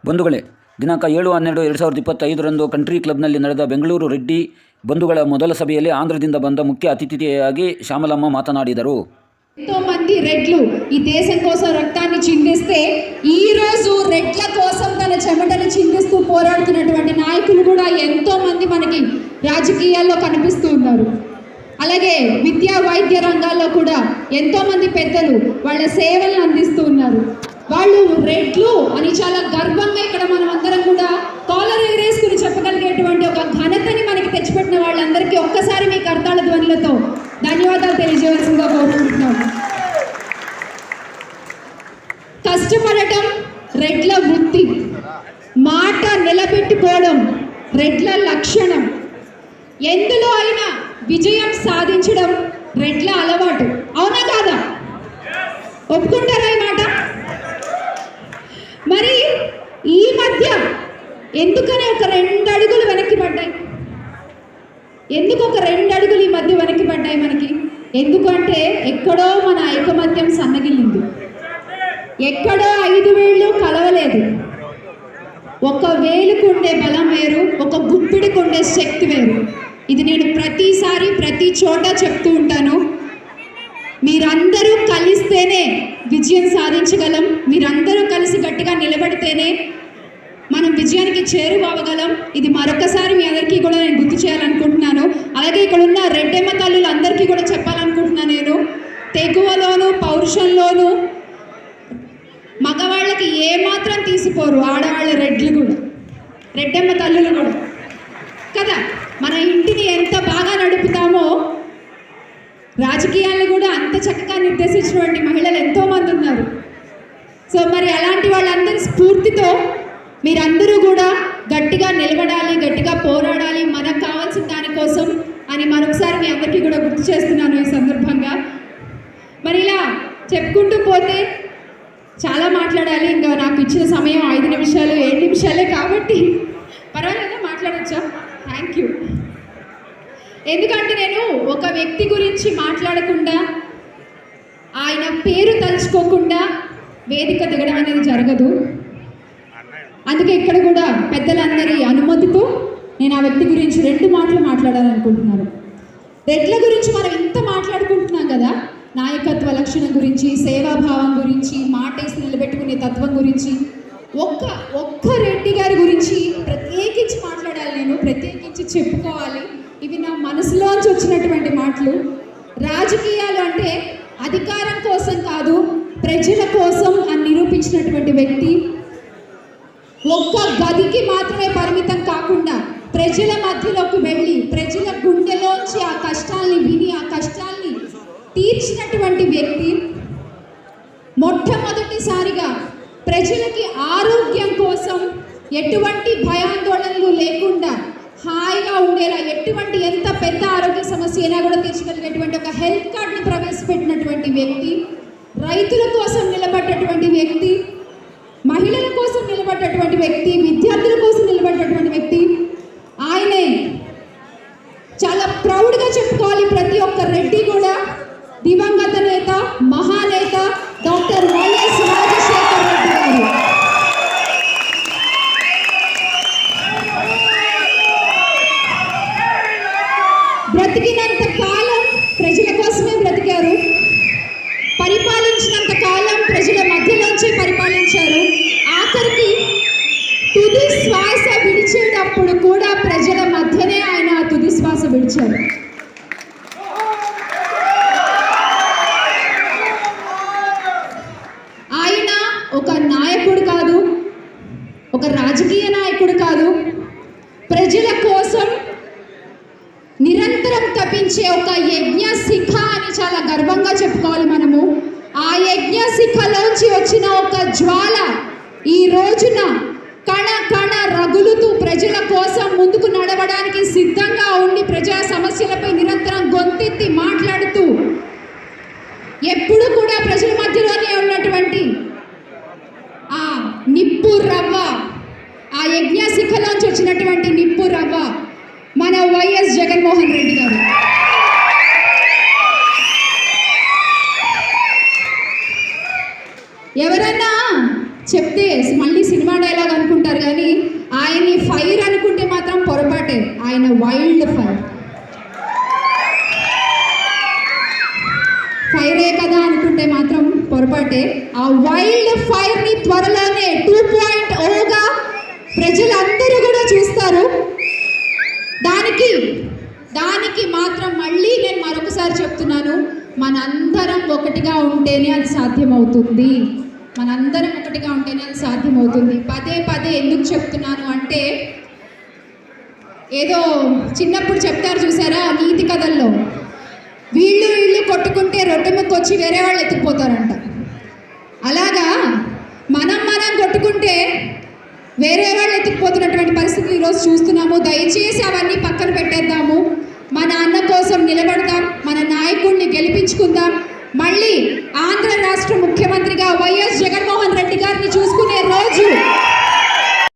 ಬಂಧುಗಳೇ, ದಿನಾಂಕ 7-12-2025 ಕಂಟ್ರಿ ಕ್ಲಬ್ನಲ್ಲಿ ನಡೆದ ಬೆಂಗಳೂರು ರೆಡ್ಡಿ ಬಂಧುಗಳ ಮೊದಲ ಸಭೆಯಲ್ಲಿ ಆಂಧ್ರದಿಂದ ಬಂದ ಮುಖ್ಯ అతిథిಯಾಗಿ శ్యామలమ్మ మాట్లాడారు. ఎంతో మంది రెడ్లు ఈ దేశం కోసం రక్తాన్ని చిందిస్తే ఈ రోజు రెడ్ల కోసం తన చెమటను చిందిస్తూ పోరాడుతున్నటువంటి నాయకులు కూడా ఎంతో మంది మనకి రాజకీయాల్లో కనిపిస్తూ ఉన్నారు. అలాగే విద్యా వైద్య రంగాల్లో కూడా ఎంతో మంది పెద్దలు వాళ్ళ సేవలను అందిస్తూ ఉన్నారు. వాళ్ళు రెడ్లు అని చాలా గర్వంగా ఇక్కడ మనం అందరం కూడా కాలర్ ఎగరేసుకుని చెప్పగలిగేటువంటి ఒక ఘనతని మనకి తెచ్చిపెట్టిన వాళ్ళందరికీ ఒక్కసారి మీ కర్తాళ ధ్వనులతో ధన్యవాదాలు తెలియజేయాల్సిందిగా కోరుకుంటున్నాం. కష్టపడటం రెడ్ల వృత్తి, మాట నిలబెట్టుకోవడం రెడ్ల లక్షణం, ఎందులో అయినా విజయం సాధించడం రెడ్ల అలవాటు. అవునా కాదా? ఒప్పుకుంటారా ఈ మాట? మరి ఈ మధ్య ఎందుకని ఒక 2 అడుగులు వెనక్కి పడ్డాయి? ఎందుకు ఒక 2 అడుగులు ఈ మధ్య వెనక్కి పడ్డాయి మనకి? ఎందుకంటే ఎక్కడో మన ఐకమత్యం సన్నగిల్లింది, ఎక్కడో 5 వేళ్ళు కలవలేదు. ఒక వేలుకుండే బలం వేరు, ఒక గుప్పిడికుండే శక్తి వేరు. ఇది నేను ప్రతిసారి ప్రతి చోట చెప్తూ ఉంటాను. మీరందరూ కలిస్తేనే విజయం సాధించగలం, మీరందరూ కలిసి గట్టిగా నిలబడితేనే మనం విజయానికి చేరువవ్వగలం. ఇది మరొకసారి మీ అందరికీ కూడా నేను గుర్తు చేయాలనుకుంటున్నాను. అలాగే ఇక్కడ ఉన్న రెడ్డెమ్మ తల్లులు అందరికీ కూడా చెప్పాలనుకుంటున్నాను. నేను తెగువలోను పౌరుషంలోను మగవాళ్ళకి ఏమాత్రం తీసిపోరు ఆడవాళ్ళ రెడ్లు కూడా, రెడ్డెమ్మ తల్లులు కూడా కదా. మన ఇంటిని ఎంత బాగా నడుపుతామో రాజకీయాలను కూడా అంత చక్కగా నిర్దేశించినటువంటి మహిళలు ఎంతోమంది ఉన్నారు. సో మరి అలాంటి వాళ్ళందరి స్ఫూర్తితో మీరందరూ కూడా గట్టిగా నిలబడాలి, గట్టిగా పోరాడాలి మనకు కావాల్సిన దానికోసం అని మరొకసారి మీ అందరికీ కూడా గుర్తు చేస్తున్నాను ఈ సందర్భంగా. మరి ఇలా చెప్పుకుంటూ పోతే చాలా మాట్లాడాలి. ఇంకా నాకు ఇచ్చిన సమయం 5 నిమిషాలు 7 నిమిషాలే కాబట్టి పర్వాలేదా, మాట్లాడచ్చా? Thank you. ఎందుకంటే నేను ఒక వ్యక్తి గురించి మాట్లాడకుండా, ఆయన పేరు తలుచుకోకుండా వేదిక దిగడం అనేది జరగదు. అందుకే ఇక్కడ కూడా పెద్దలందరి అనుమతితో నేను ఆ వ్యక్తి గురించి 2 మాటలు మాట్లాడాలనుకుంటున్నాను. రెడ్ల గురించి మనం ఇంత మాట్లాడుకుంటున్నాం కదా, నాయకత్వ లక్షణం గురించి, సేవాభావం గురించి, మాటేసి నిలబెట్టుకునే తత్వం గురించి, ఒక్క రెడ్డి గారి గురించి ప్రత్యేకించి మాట్లాడాలి, నేను ప్రత్యేకించి చెప్పుకోవాలి. ఇవి నా మనసులోంచి వచ్చినటువంటి మాటలు. రాజకీయాలు అంటే అధికారం కోసం కాదు, ప్రజల కోసం అని నిరూపించినటువంటి వ్యక్తి. ఒక్క గదికి మాత్రమే పరిమితం కాకుండా ప్రజల మధ్యలోకి వెళ్ళి ప్రజల గుండెలోంచి ఆ కష్టాల్ని విని ఆ కష్టాల్ని తీర్చినటువంటి వ్యక్తి. మొట్టమొదటిసారిగా ప్రజలకి ఆరోగ్యం కోసం ఎటువంటి భయాందోళనలు లేకుండా హాయిగా ఉండేలా, ఎటువంటి ఎంత పెద్ద ఆరోగ్య సమస్య అయినా కూడా తీర్చగలిగేటువంటి ఒక హెల్త్ కార్డ్ని ప్రవేశపెట్టినటువంటి వ్యక్తి. రైతుల కోసం నిలబడ్డటువంటి వ్యక్తి, మహిళల కోసం నిలబడ్డటువంటి వ్యక్తి, విద్యార్థుల కోసం నిలబడ్డటువంటి వ్యక్తి. ఆయనే చాలా ప్రౌడ్గా చెప్పుకోవాలి ప్రతి ఒక్క రెడ్డి కూడా. దివంగత నేత, మహానేత డాక్టర్ వైఎస్ రాజశేఖర్ రెడ్డి గారు. బ్రతికినంత కాలం ప్రజల కోసమే బ్రతికారు, పరిపాలించినంత కాలం ప్రజల మధ్యలోంచి పరిపాలించారు. ఆఖరికి తుది శ్వాస విడిచేటప్పుడు కూడా ప్రజల మధ్యనే ఆయన తుది శ్వాస విడిచారు. ఆయన ఒక నాయకుడు కాదు, ఒక రాజకీయ నాయకుడు కాదు, ప్రజల కోసం నిరంతరం తప్పించే ఒక యజ్ఞ శిఖ అని చాలా గర్వంగా చెప్పుకోవాలి మనము. ఆ యజ్ఞ శిఖలోంచి వచ్చిన ఒక జ్వాల ఈ రోజున కణ కణ రగులుతూ ప్రజల కోసం ముందుకు నడవడానికి సిద్ధంగా ఉండి ప్రజా సమస్యలపై నిరంతరం గొంతెత్తి మాట్లాడుతూ ఎప్పుడు కూడా ప్రజల మధ్యలోనే ఉన్నటువంటి ఆ నిప్పు రవ్వ, ఆ యజ్ఞ శిఖలోంచి వచ్చినటువంటి నిప్పు రవ్వ మన వైఎస్ జగన్మోహన్ రెడ్డి గారు. ఎవరన్నా చెప్తే మళ్ళీ సినిమా డైలాగ్ అనుకుంటారు. దానికి మాత్రం మళ్ళీ నేను మరొకసారి చెప్తున్నాను, మనందరం ఒకటిగా ఉంటేనే అది సాధ్యమవుతుంది. మనందరం ఒకటిగా ఉంటేనే అది సాధ్యమవుతుంది. పదే పదే ఎందుకు చెప్తున్నాను అంటే, ఏదో చిన్నప్పుడు చెప్తారు చూసారా నీతి కథల్లో, వీళ్ళు కొట్టుకుంటే రొట్టె ముక్క వచ్చి వేరే వాళ్ళు ఎత్తుకుపోతారంట. అలాగా మనం కొట్టుకుంటే వేరే వాళ్ళు ఎత్తుకుపోతున్నటువంటి పరిస్థితులు ఈరోజు చూస్తున్నాము. దయచేసి అవన్నీ పక్కన పెట్టేద్దాము. మన అన్న కోసం నిలబడదాం, మన నాయకుడిని గెలిపించుకుందాం. మళ్ళీ ఆంధ్ర రాష్ట్ర ముఖ్యమంత్రిగా వైఎస్ జగన్మోహన్ రెడ్డి గారిని చూసుకునే రోజు